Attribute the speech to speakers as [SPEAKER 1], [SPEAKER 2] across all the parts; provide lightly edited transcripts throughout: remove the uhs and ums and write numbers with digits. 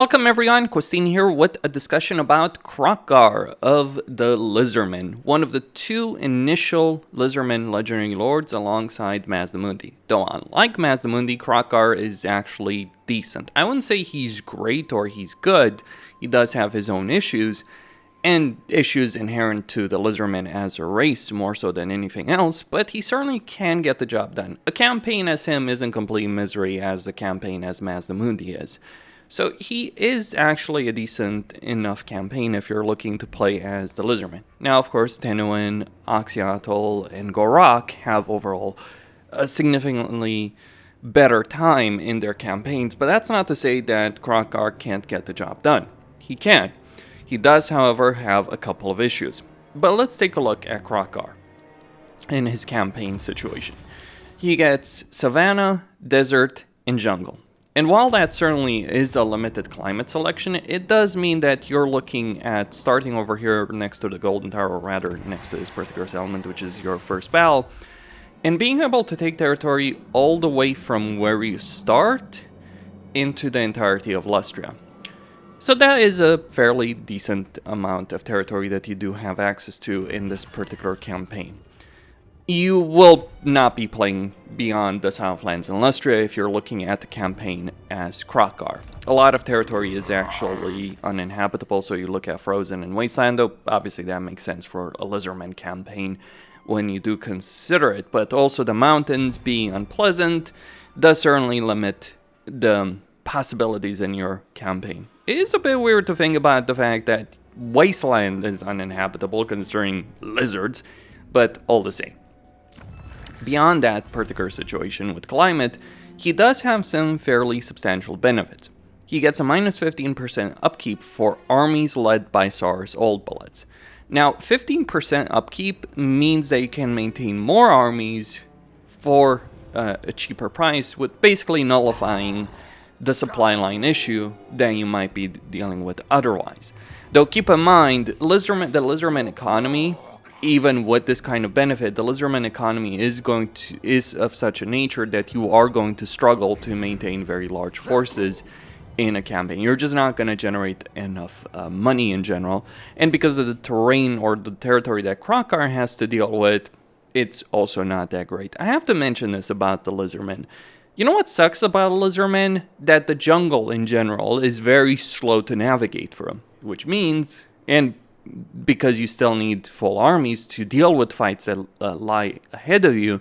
[SPEAKER 1] Welcome everyone, Christine here with a discussion about Kroq-Gar of the Lizardmen, one of the two initial Lizardmen legendary lords alongside Mazdamundi. Though unlike Mazdamundi, Kroq-Gar is actually decent. I wouldn't say he's great or he's good, he does have his own issues, and issues inherent to the Lizardmen as a race more so than anything else, but he certainly can get the job done. A campaign as him isn't complete misery as the campaign as Mazdamundi is. So he is actually a decent enough campaign if you're looking to play as the Lizardman. Now, of course, Tenuin, Oxyatl, and Gorak have overall a significantly better time in their campaigns, but that's not to say that Kroq-Gar can't get the job done. He can. He does, however, have a couple of issues. But let's take a look at Kroq-Gar in his campaign situation. He gets Savannah, Desert, and Jungle. And while that certainly is a limited climate selection, it does mean that you're looking at starting over here next to the Golden Tower, or rather next to this particular settlement, which is your first battle, and being able to take territory all the way from where you start into the entirety of Lustria. So that is a fairly decent amount of territory that you do have access to in this particular campaign. You will not be playing beyond the Southlands and Lustria if you're looking at the campaign as Kroq-Gar. A lot of territory is actually uninhabitable, so you look at Frozen and Wasteland, though obviously that makes sense for a Lizardman campaign when you do consider it, but also the mountains being unpleasant does certainly limit the possibilities in your campaign. It is a bit weird to think about the fact that Wasteland is uninhabitable considering lizards, but all the same. Beyond that particular situation with climate, he does have some fairly substantial benefits. He gets a minus 15% upkeep for armies led by Saurus Old Bloods. Now, 15% upkeep means that you can maintain more armies for a cheaper price, with basically nullifying the supply line issue that you might be dealing with otherwise. Though keep in mind, the Lizardman economy, even with this kind of benefit, the Lizardman economy is of such a nature that you are going to struggle to maintain very large forces in a campaign. You're just not going to generate enough money in general, and because of the terrain or the territory that Kroq-Gar has to deal with, it's also not that great. I have to mention this about the Lizardmen. You know what sucks about Lizardmen? That the jungle in general is very slow to navigate through, which means, and because you still need full armies to deal with fights that lie ahead of you,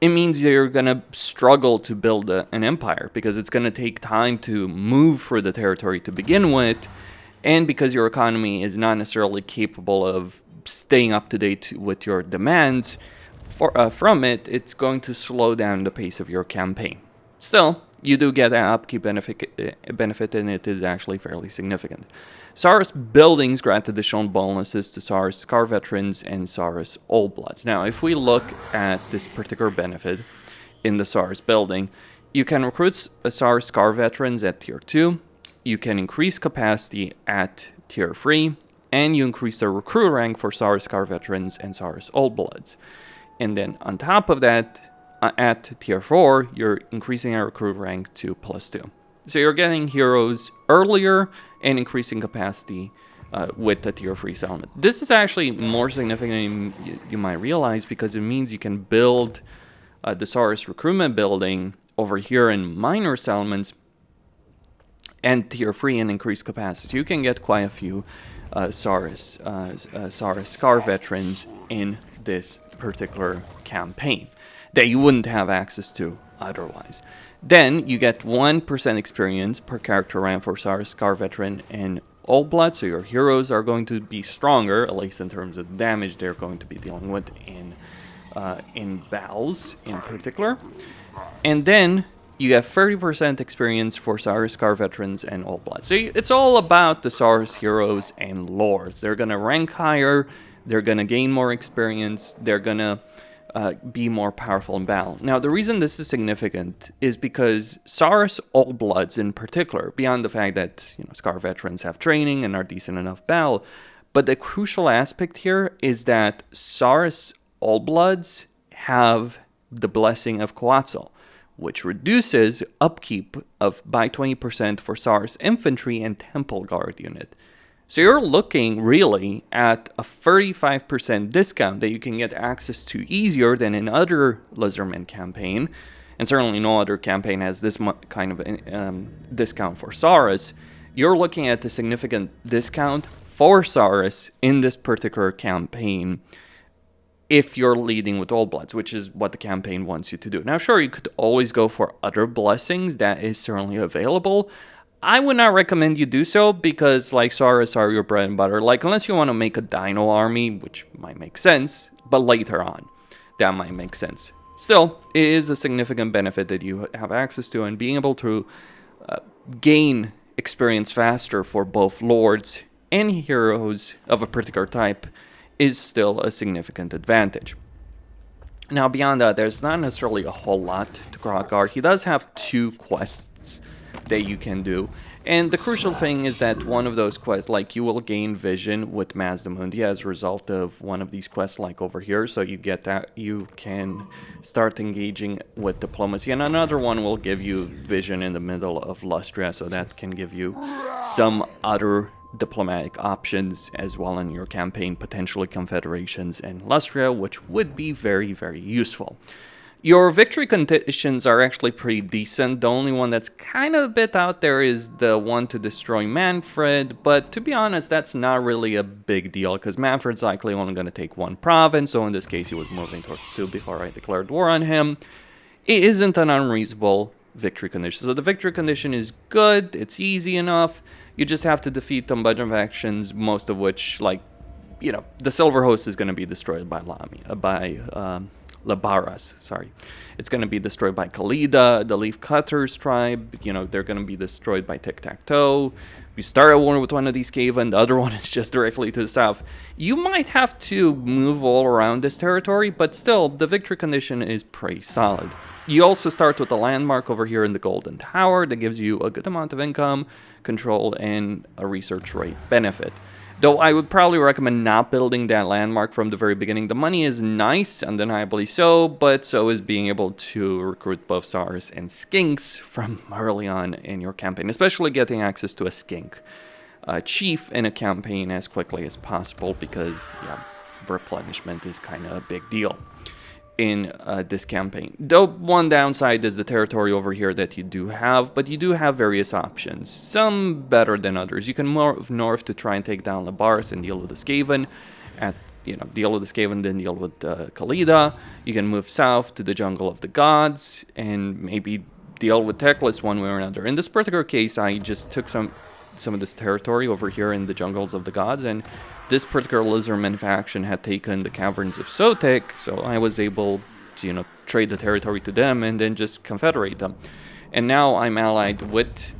[SPEAKER 1] it means you're going to struggle to build an empire, because it's going to take time to move through the territory to begin with, and because your economy is not necessarily capable of staying up to date with your demands from it, it's going to slow down the pace of your campaign. Still, you do get an upkeep benefit, and it is actually fairly significant. Saurus buildings grant additional bonuses to Saurus Scar Veterans and Saurus Old Bloods. Now, if we look at this particular benefit in the Saurus building, you can recruit Saurus Scar Veterans at Tier 2, you can increase capacity at Tier 3, and you increase the recruit rank for Saurus Scar Veterans and Saurus Old Bloods. And then on top of that, at Tier 4, you're increasing our recruit rank to +2. So you're getting heroes earlier and increasing capacity with the Tier 3 settlement. This is actually more significant than you might realize, because it means you can build the Saurus recruitment building over here in minor settlements and Tier 3 and increase capacity. You can get quite a few Saurus Scar Veterans in this particular campaign that you wouldn't have access to otherwise. Then you get 1% experience per character rank for Saurus Scar Veteran and Old Blood, so your heroes are going to be stronger, at least in terms of damage they're going to be dealing with in battles in particular. And then you get 30% experience for Saurus Scar Veterans and Old Blood. So it's all about the Saurus heroes and lords. They're going to rank higher, they're going to gain more experience, they're going to be more powerful in battle. Now, the reason this is significant is because Saurus Old Bloods in particular, beyond the fact that Scar Veterans have training and are decent enough battle, but the crucial aspect here is that Saurus Old Bloods have the Blessing of Coatzel, which reduces upkeep of by 20% for Saurus infantry and temple guard unit. So you're looking really at a 35% discount that you can get access to easier than in other Lizardman campaign, and certainly no other campaign has this kind of discount for Saurus. You're looking at a significant discount for Saurus in this particular campaign if you're leading with Old Bloods, which is what the campaign wants you to do. Now, sure, you could always go for other blessings. That is certainly available. I would not recommend you do so because, like, Saurus are your bread and butter. Like, unless you want to make a dino army, which might make sense, but later on, that might make sense. Still, it is a significant benefit that you have access to, and being able to gain experience faster for both lords and heroes of a particular type is still a significant advantage. Now, beyond that, there's not necessarily a whole lot to Kroq-Gar. He does have 2 quests that you can do, and the crucial thing is that one of those quests, like, you will gain vision with Mazdamundi as a result of one of these quests, like over here, so you get that, you can start engaging with diplomacy, and another one will give you vision in the middle of Lustria, so that can give you some other diplomatic options as well in your campaign, potentially confederations and Lustria, which would be very, very useful. Your victory conditions are actually pretty decent. The only one that's kind of a bit out there is the one to destroy Manfred, but to be honest, that's not really a big deal because Manfred's likely only going to take 1 province, so in this case he was moving towards 2 before I declared war on him. It isn't an unreasonable victory condition. So the victory condition is good, it's easy enough. You just have to defeat a bunch of actions, most of which, like, you know, the Silver Host is going to be destroyed by Labaras, sorry. It's going to be destroyed by Khalida, the Leaf Cutters tribe, you know, they're going to be destroyed by Tic-Tac-Toe. You start a war with one of these Skaven, the other one is just directly to the south. You might have to move all around this territory, but still, the victory condition is pretty solid. You also start with a landmark over here in the Golden Tower that gives you a good amount of income, control, and a research rate benefit. Though I would probably recommend not building that landmark from the very beginning. The money is nice, undeniably so, but so is being able to recruit both Saurus and Skinks from early on in your campaign, especially getting access to a Skink chief in a campaign as quickly as possible because, yeah, replenishment is kind of a big deal in this campaign. Though one downside is the territory over here that you do have, but you do have various options, some better than others. You can move north to try and take down Labaras and deal with the Skaven, deal with the Skaven, then deal with Khalida. You can move south to the Jungle of the Gods and maybe deal with Teclis one way or another. In this particular case, I just took some of this territory over here in the Jungles of the Gods, and this particular Lizardman faction had taken the Caverns of Sotek, so I was able to, trade the territory to them and then just confederate them. And now I'm allied with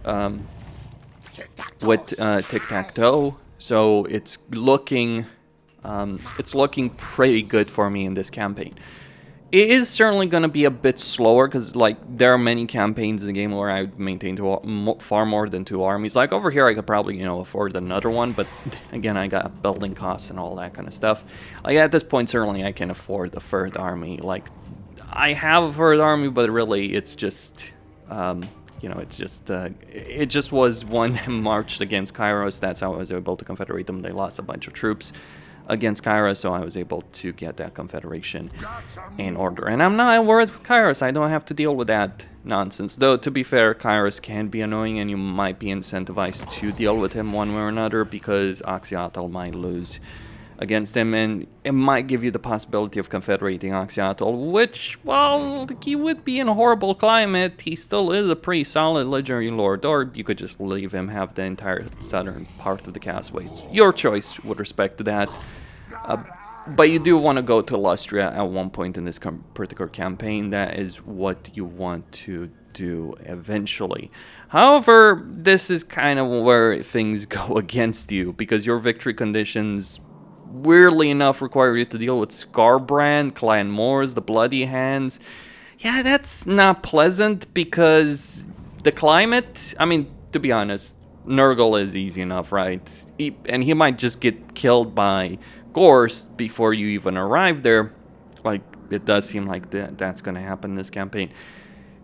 [SPEAKER 1] Tic-Tac-Toe, so it's looking pretty good for me in this campaign. It is certainly going to be a bit slower because, like, there are many campaigns in the game where I maintain far more than 2 armies. Like, over here I could probably, afford another one, but again, I got building costs and all that kind of stuff. Like, at this point, certainly I can afford a 3rd army. Like, I have a 3rd army, but really it's just, it just was one that marched against Kairos. That's how I was able to confederate them. They lost a bunch of troops against Kairos, so I was able to get that confederation in order. And I'm not worried with Kairos. I don't have to deal with that nonsense. Though, to be fair, Kairos can be annoying, and you might be incentivized to deal with him one way or another because Oxyotl might lose against him, and it might give you the possibility of confederating Oxyotl, which, well, he would be in a horrible climate. He still is a pretty solid legendary lord, or you could just leave him have the entire southern part of the Castaways. Your choice with respect to that. But you do want to go to Lustria at one point in this particular campaign. That is what you want to do eventually. However, this is kind of where things go against you because your victory conditions, weirdly enough, require you to deal with Scarbrand, Clan Moors, the Bloody Hands. Yeah, that's not pleasant because the climate, I mean, to be honest, Nurgle is easy enough, right? And he might just get killed by Gorst before you even arrive there. Like, it does seem like that's going to happen in this campaign.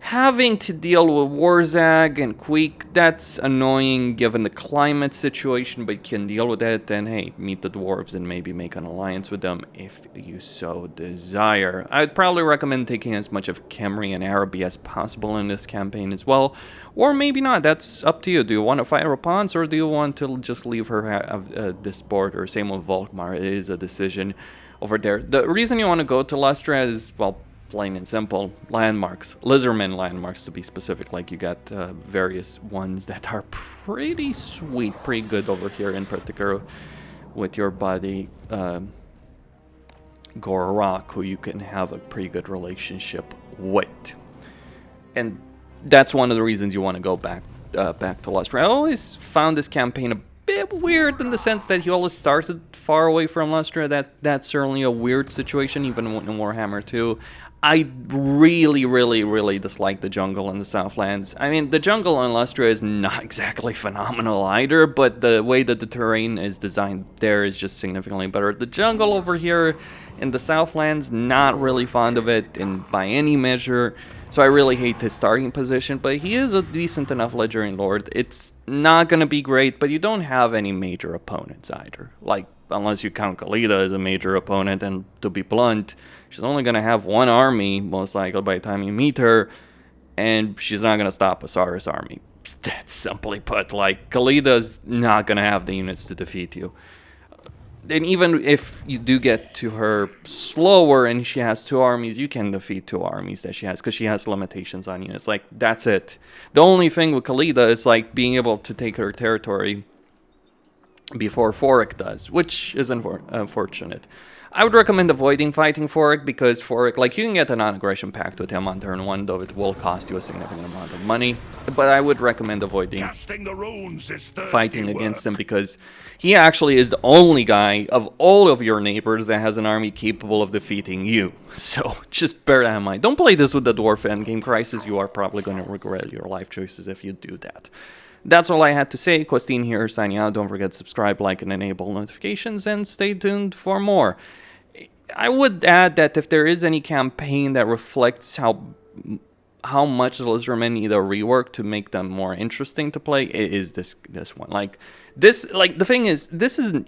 [SPEAKER 1] Having to deal with Warzag and Queek, that's annoying given the climate situation, but you can deal with that, then hey, meet the dwarves and maybe make an alliance with them if you so desire. I'd probably recommend taking as much of Khemri and Araby as possible in this campaign as well, or maybe not, that's up to you. Do you want to fight Rapunzel, or do you want to just leave her this border? Same with Volkmar, it is a decision over there. The reason you want to go to Lustra is, well, plain and simple, landmarks, Lizardmen landmarks to be specific. Like, you got various ones that are pretty sweet, pretty good over here, in particular with your buddy Gorak, who you can have a pretty good relationship with. And that's one of the reasons you want to go back to Lustra. I always found this campaign a bit weird in the sense that he always started far away from Lustra. That's certainly a weird situation, even in Warhammer 2. I really dislike the jungle in the Southlands. I mean, the jungle in Lustra is not exactly phenomenal either, but the way that the terrain is designed there is just significantly better. The jungle over here in the Southlands, not really fond of it by any measure. So I really hate his starting position, but he is a decent enough Legendary Lord. It's not going to be great, but you don't have any major opponents either. Like, unless you count Khalida as a major opponent, and to be blunt, she's only going to have one army, most likely, by the time you meet her, and she's not going to stop Asara's army. That's simply put. Like, Khalida's not going to have the units to defeat you. And even if you do get to her slower and she has two armies, you can defeat two armies that she has, because she has limitations on units. Like, that's it. The only thing with Khalida is, like, being able to take her territory before Forik does, which is unfortunate. I would recommend avoiding fighting Forik, because Forik, like, you can get a non-aggression pact with him on turn 1, though it will cost you a significant amount of money. But I would recommend avoiding fighting against him, because he actually is the only guy of all of your neighbors that has an army capable of defeating you. So just bear that in mind. Don't play this with the Dwarf Endgame Crisis. You are probably going to regret your life choices if you do that. That's all I had to say. Costin here, signing out. Don't forget to subscribe, like, and enable notifications, and stay tuned for more. I would add that if there is any campaign that reflects how much the Lizardmen need a rework to make them more interesting to play, it is this one. Like, the thing is,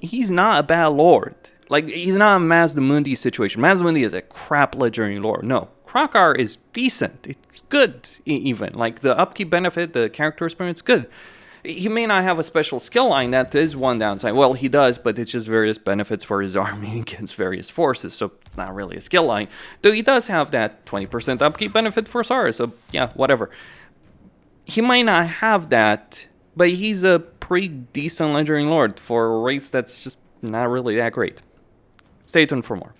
[SPEAKER 1] he's not a bad lord. Like, he's not a Mazdamundi situation. Mazdamundi is a crap legendary lord. No, Kroq-Gar is decent. It's good, even. Like, the upkeep benefit, the character experience, good. He may not have a special skill line. That is one downside. Well, he does, but it's just various benefits for his army against various forces, so not really a skill line. Though he does have that 20% upkeep benefit for Sara, so yeah, whatever. He might not have that, but he's a pretty decent legendary lord for a race that's just not really that great. Stay tuned for more.